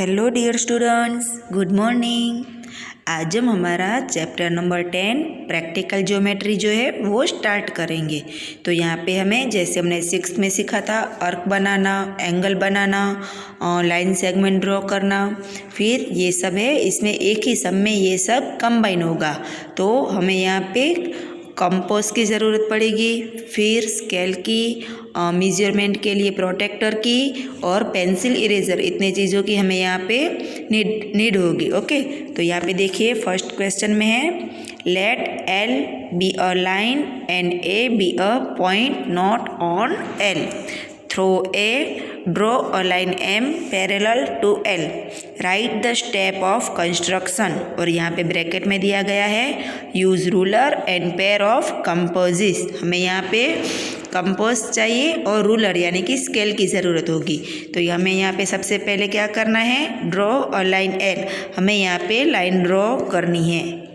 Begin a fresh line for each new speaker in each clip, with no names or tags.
Hello dear students, good morning. आज हम हमारा चैप्टर नंबर 10 प्रैक्टिकल ज्योमेट्री जो है वो स्टार्ट करेंगे। तो यहाँ पे हमें जैसे हमने 6th में सीखा था आर्क बनाना, एंगल बनाना, लाइन सेगमेंट ड्रॉ करना, फिर ये सब है, इसमें एक ही सब में ये सब कंबाइन होगा। तो हमें यहाँ पे कंपास की ज़रूरत पड़ेगी, फिर स्केल की, मेजरमेंट के लिए प्रोटेक्टर की और पेंसिल इरेजर, इतने चीज़ों की हमें यहाँ पे नीड होगी। ओके, तो यहाँ पे देखिए फर्स्ट क्वेश्चन में है let L be a line and A be a point not on L. Through A draw a line M parallel to L. Write the step of construction, और यहाँ पे ब्रैकेट में दिया गया है use ruler and pair of compasses. हमें यहाँ पे कंपोज चाहिए और रूलर यानी कि स्केल की ज़रूरत होगी। तो हमें यहाँ पे सबसे पहले क्या करना है, ड्रॉ अ लाइन एल। हमें यहाँ पे लाइन ड्रॉ करनी है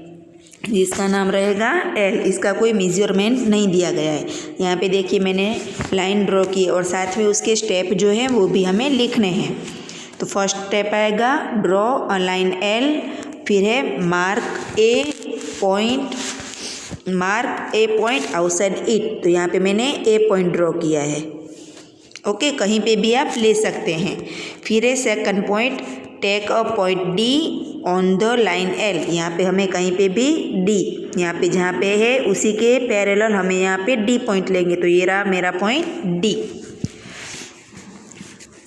जिसका नाम रहेगा एल। इसका कोई मेजरमेंट नहीं दिया गया है। यहाँ पे देखिए मैंने लाइन ड्रॉ की और साथ में उसके स्टेप जो है वो भी हमें लिखने हैं। तो फर्स्ट स्टेप आएगा ड्रॉ अ लाइन एल, फिर है mark A point outside it. तो यहाँ पे मैंने ए पॉइंट ड्रॉ किया है। ओके, कहीं पे भी आप ले सकते हैं। फिर है second point take a point D on the line L. यहाँ पे हमें कहीं पे भी डी, यहाँ पे जहाँ पे है उसी के पैरेलल हमें यहाँ पे डी पॉइंट लेंगे। तो ये रहा मेरा पॉइंट डी।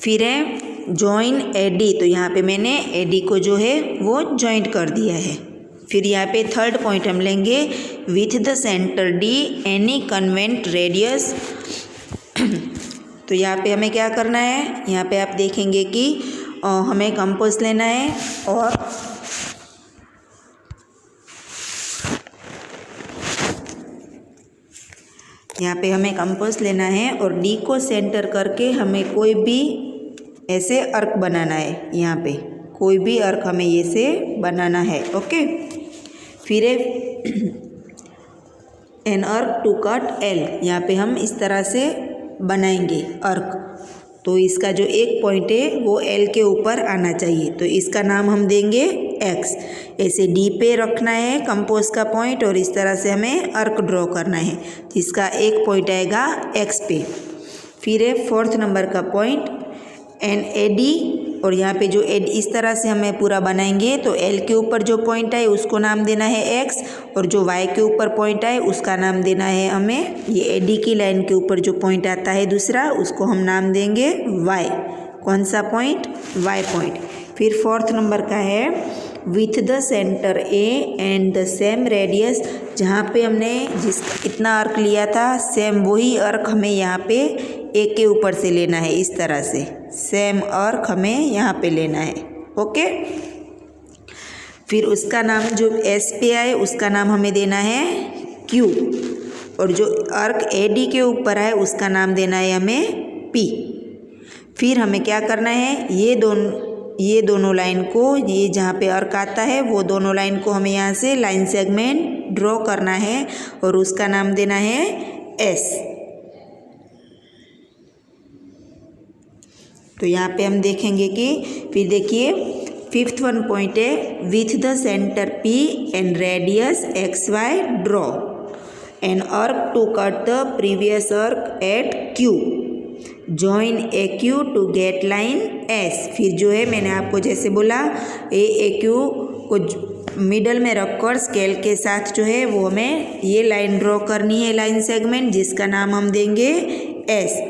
फिर है जॉइन ए डी। तो यहाँ पे मैंने ए डी को जो है वो जॉइंट कर दिया है। फिर यहाँ पे थर्ड पॉइंट हम लेंगे with the centre D any convent radius. तो यहाँ पे हमें क्या करना है, यहाँ पे आप देखेंगे कि हमें कंपास लेना है और यहाँ पे हमें कंपास लेना है और डी को सेंटर करके हमें कोई भी ऐसे अर्क बनाना है। यहाँ पे कोई भी अर्क हमें ये से बनाना है। ओके, फिर N arc to cut L. यहाँ पे हम इस तरह से बनाएंगे अर्क। तो इसका जो एक पॉइंट है वो एल के ऊपर आना चाहिए। तो इसका नाम हम देंगे एक्स। ऐसे डी पे रखना है कंपास का पॉइंट और इस तरह से हमें अर्क ड्रॉ करना है जिसका एक पॉइंट आएगा एक्स पे। फिर है फोर्थ नंबर का पॉइंट एन ए डी, और यहाँ पे जो एड इस तरह से हमें पूरा बनाएंगे। तो एल के ऊपर जो पॉइंट आए उसको नाम देना है एक्स, और जो वाई के ऊपर पॉइंट आए उसका नाम देना है हमें, ये एडी की लाइन के ऊपर जो पॉइंट आता है दूसरा उसको हम नाम देंगे वाई। कौन सा पॉइंट, वाई पॉइंट। फिर फोर्थ नंबर का है with the centre A and the same radius. जहाँ पे हमने जिस इतना अर्क लिया था सेम वही अर्क हमें यहाँ पे ए के ऊपर से लेना है। इस तरह से सेम अर्क हमें यहाँ पे लेना है। ओके, फिर उसका नाम जो एस पे आए उसका नाम हमें देना है क्यू, और जो अर्क ए डी के ऊपर आए उसका नाम देना है हमें पी। फिर हमें क्या करना है, ये दोनों लाइन को, ये जहाँ पे अर्क आता है वो दोनों लाइन को हमें यहाँ से लाइन सेगमेंट ड्रॉ करना है और उसका नाम देना है एस। तो यहाँ पे हम देखेंगे कि फिर देखिए फिफ्थ वन पॉइंट है with the centre P and radius X Y draw an arc to cut the previous arc at Q. Join A Q to get line S. फिर जो है मैंने आपको जैसे बोला ए क्यू को मिडल में रखकर स्केल के साथ जो है वो हमें ये लाइन ड्रॉ करनी है, लाइन सेगमेंट, जिसका नाम हम देंगे एस।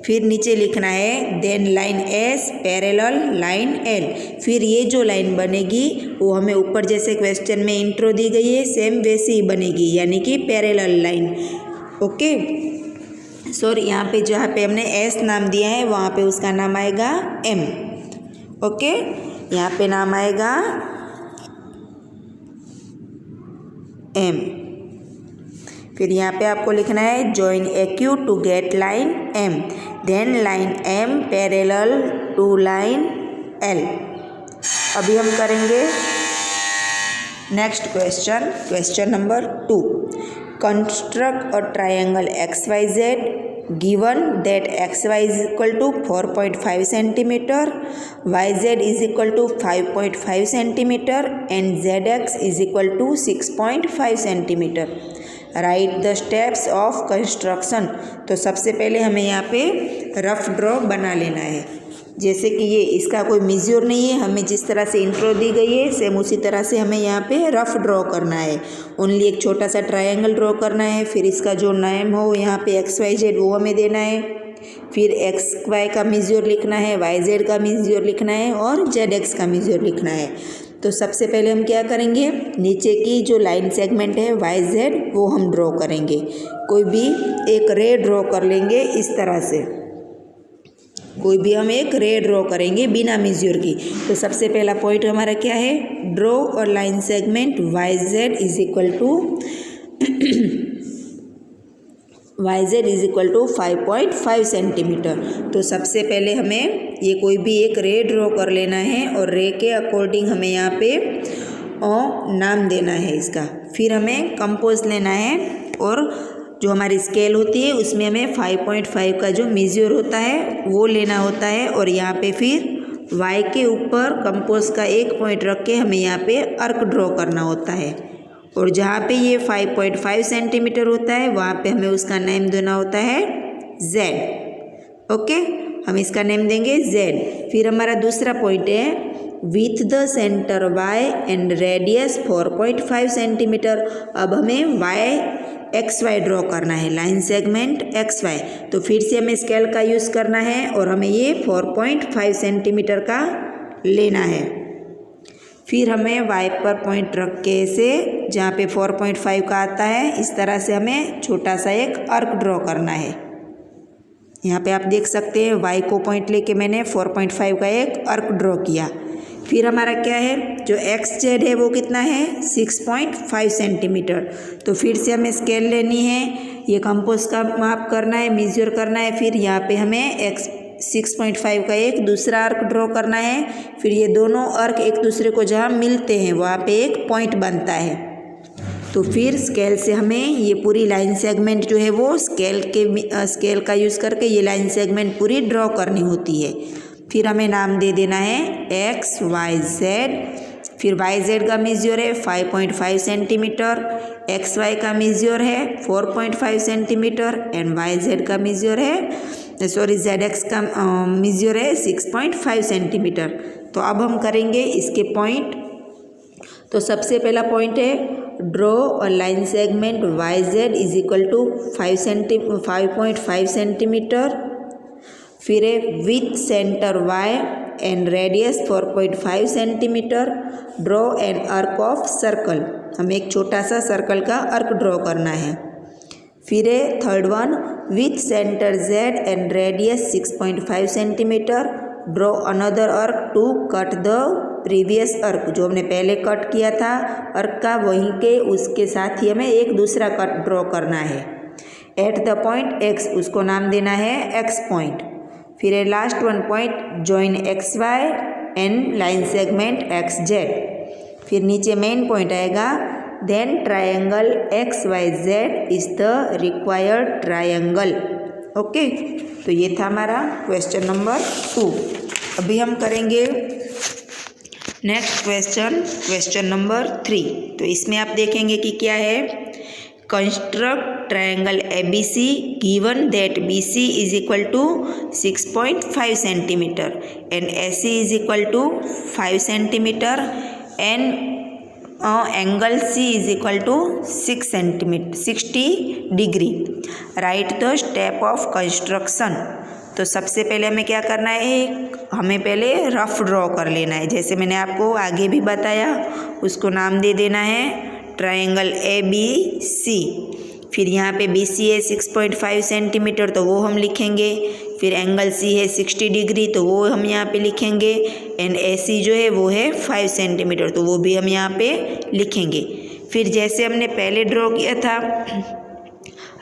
फिर नीचे लिखना है then line S parallel line L. फिर ये जो लाइन बनेगी वो हमें ऊपर जैसे क्वेश्चन में इंट्रो दी गई है सेम वैसी ही बनेगी, यानी कि पैरेलल लाइन। ओके, सॉरी, यहाँ पे जहाँ पे हमने एस नाम दिया है वहाँ पे उसका नाम आएगा एम। ओके, यहाँ पे नाम आएगा एम। फिर यहाँ पे आपको लिखना है join A Q to get line M, then line M parallel to line L. अभी हम करेंगे next question number 2। Construct a triangle XYZ given that X Y is equal to 4.5 centimetre, Y Z is equal to 5.5 centimetre and Z X is equal to 6.5 centimetre. Write the steps of construction. तो सबसे पहले हमें यहाँ पे rough draw बना लेना है। जैसे कि ये इसका कोई मेजर नहीं है, हमें जिस तरह से इंट्रो दी गई है सेम उसी तरह से हमें यहाँ पे रफ ड्रॉ करना है। ओनली एक छोटा सा ट्रायंगल ड्रॉ करना है। फिर इसका जो नेम हो यहाँ पे एक्स वाई जेड वो हमें देना है। फिर एक्स वाई का मेजर लिखना है, वाई जेड का मेजर लिखना है और जेड एक्स का मेजर लिखना है। तो सबसे पहले हम क्या करेंगे, नीचे की जो लाइन सेगमेंट है वाई जेड वो हम ड्रॉ करेंगे। कोई भी एक रे ड्रॉ कर लेंगे इस तरह से, कोई भी हम एक रे ड्रॉ करेंगे बिना मेजर की। तो सबसे पहला पॉइंट हमारा क्या है, ड्रॉ और line segment Y Z is equal to Y Z is equal to 5.5 centimetre. तो सबसे पहले हमें ये कोई भी एक रे ड्रॉ कर लेना है और रे के अकॉर्डिंग हमें यहाँ पे नाम देना है इसका। फिर हमें कंपोज लेना है और जो हमारी स्केल होती है उसमें हमें 5.5 का जो मेजर होता है वो लेना होता है और यहाँ पे फिर y के ऊपर कंपोज का एक पॉइंट रख के हमें यहाँ पे अर्क ड्रॉ करना होता है। और जहाँ पे ये 5.5 सेंटीमीटर होता है वहाँ पे हमें उसका नेम देना होता है z। ओके, हम इसका नेम देंगे z। फिर हमारा दूसरा पॉइंट है with the centre y and radius 4.5 centimetre. अब हमें एक्स वाई ड्रॉ करना है, लाइन सेगमेंट एक्स वाई। तो फिर से हमें स्केल का यूज़ करना है और हमें ये 4.5 सेंटीमीटर का लेना है। फिर हमें वाई पर पॉइंट रख के ऐसे जहाँ पे 4.5 का आता है इस तरह से हमें छोटा सा एक अर्क ड्रॉ करना है। यहाँ पे आप देख सकते हैं वाई को पॉइंट लेके मैंने 4.5 का एक अर्क ड्रॉ किया। फिर हमारा क्या है, जो एक्स जेड है वो कितना है 6.5 सेंटीमीटर। तो फिर से हमें स्केल लेनी है, ये कंपोज का माप करना है, मेजर करना है। फिर यहाँ पे हमें एक्स 6.5 का एक दूसरा अर्क ड्रॉ करना है। फिर ये दोनों अर्क एक दूसरे को जहाँ मिलते हैं वहाँ पे एक पॉइंट बनता है। तो फिर स्केल से हमें ये पूरी लाइन सेगमेंट जो है वो स्केल का यूज़ करके ये लाइन सेगमेंट पूरी ड्रॉ करनी होती है। फिर हमें नाम दे देना है एक्स वाई जेड। फिर वाई जेड का मेजर है 5.5 सेंटीमीटर, एक्स वाई का मेजर है 4.5 सेंटीमीटर एंड वाई जेड का मेजर है जेड एक्स का मेजर है 6.5 सेंटीमीटर। तो अब हम करेंगे इसके पॉइंट। तो सबसे पहला पॉइंट है draw a line segment Y Z is equal to 5.5 centimetre. फिर है with centre y and radius 4.5 centimetre. Draw an arc of circle, हमें एक छोटा सा सर्कल का अर्क ड्रॉ करना है। फिर है third one with centre z and radius 6.5 centimetre. Draw another अर्क टू कट द प्रीवियस अर्क, जो हमने पहले कट किया था अर्क का वहीं के उसके साथ ही हमें एक दूसरा कट ड्रॉ करना है। एट द पॉइंट x, उसको नाम देना है x पॉइंट। फिर है last one point join X Y and line segment X Z. फिर नीचे मेन पॉइंट आएगा then triangle X Y Z is the required triangle. Okay, तो ये था हमारा क्वेश्चन नंबर 2। अभी हम करेंगे नेक्स्ट क्वेश्चन नंबर 3। तो इसमें आप देखेंगे कि क्या है, construct triangle ABC given that BC is equal to 6.5 centimetre and AC is equal to 5 centimetre and angle C is equal to 60 degree. Right the step of construction. तो सबसे पहले हमें क्या करना है, हमें पहले रफ ड्रॉ कर लेना है। जैसे मैंने आपको आगे भी बताया, उसको नाम दे देना है ट्रायंगल ABC। फिर यहाँ पे BC है 6.5 सेंटीमीटर तो वो हम लिखेंगे। फिर एंगल C है 60 डिग्री तो वो हम यहाँ पे लिखेंगे। एंड AC जो है वो है 5 सेंटीमीटर तो वो भी हम यहाँ पे लिखेंगे। फिर जैसे हमने पहले ड्रॉ किया था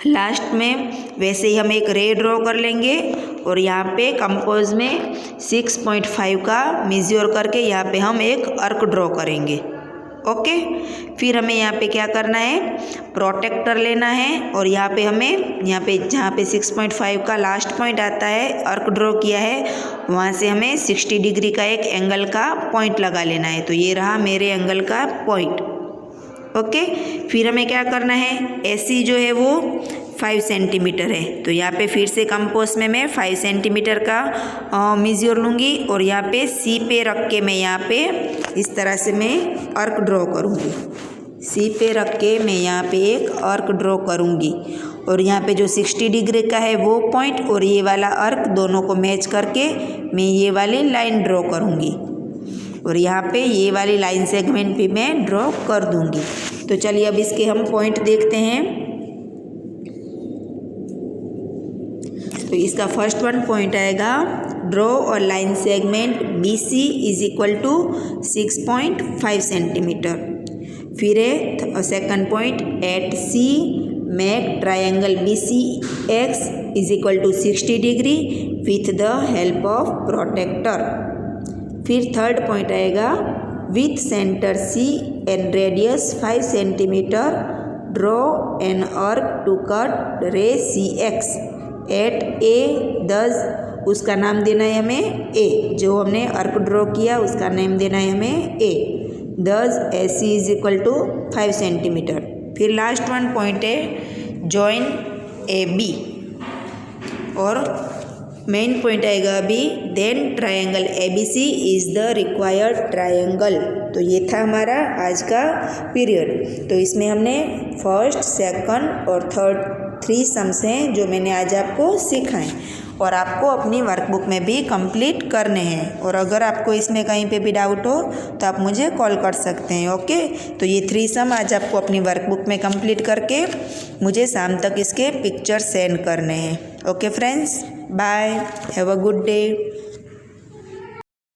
लास्ट में, वैसे ही हम एक रे ड्रॉ कर लेंगे और यहाँ पे कंपोज में 6.5 का मेजर करके यहाँ पे हम एक अर्क ड्रॉ करेंगे। ओके। फिर हमें यहाँ पे क्या करना है, प्रोटेक्टर लेना है और यहाँ पे हमें जहाँ पे 6.5 का लास्ट पॉइंट आता है आर्क ड्रॉ किया है, वहाँ से हमें 60 डिग्री का एक एंगल का पॉइंट लगा लेना है। तो ये रहा मेरे एंगल का पॉइंट। ओके। फिर हमें क्या करना है, एसी जो है वो 5 सेंटीमीटर है, तो यहाँ पे फिर से कंपोस में मैं 5 सेंटीमीटर का मेजर लूँगी और यहाँ पे सी पे रख के मैं यहाँ पे इस तरह से मैं आर्क ड्रॉ करूँगी। सी पे रख के मैं यहाँ पे एक आर्क ड्रॉ करूँगी और यहाँ पे जो 60 डिग्री का है वो पॉइंट और ये वाला आर्क दोनों को मैच करके मैं ये वाली लाइन ड्रॉ करूँगी और यहाँ पे ये वाली लाइन सेगमेंट भी मैं ड्रॉ कर दूँगी। तो चलिए अब इसके हम पॉइंट देखते हैं। तो इसका फर्स्ट वन पॉइंट आएगा, ड्रॉ और line segment B C is equal to 6.5 centimetre. फिर है second point, at C make triangle B C X is equal to 60 degree with the help of protractor. फिर third point आएगा, with centre C and radius 5 centimetre draw an arc to cut ray C x eight ए। 10 उसका नाम देना है हमें ए, जो हमने arc draw किया उसका नेम देना है हमें A. 10 A C is equal to 5 centimetre. फिर लास्ट वन पॉइंट है, जॉइन ए बी और मेन पॉइंट आएगा अभी, then triangle A B C is the required triangle. तो ये था हमारा आज का पीरियड। तो इसमें हमने फर्स्ट, सेकंड और थर्ड 3 सम्स हैं जो मैंने आज आपको सिखाए और आपको अपनी वर्कबुक में भी कंप्लीट करने हैं। और अगर आपको इसमें कहीं पे भी डाउट हो तो आप मुझे कॉल कर सकते हैं। ओके। तो ये 3 सम आज आपको अपनी वर्कबुक में कंप्लीट करके मुझे शाम तक इसके पिक्चर सेंड करने हैं। Okay friends, bye, have a good day.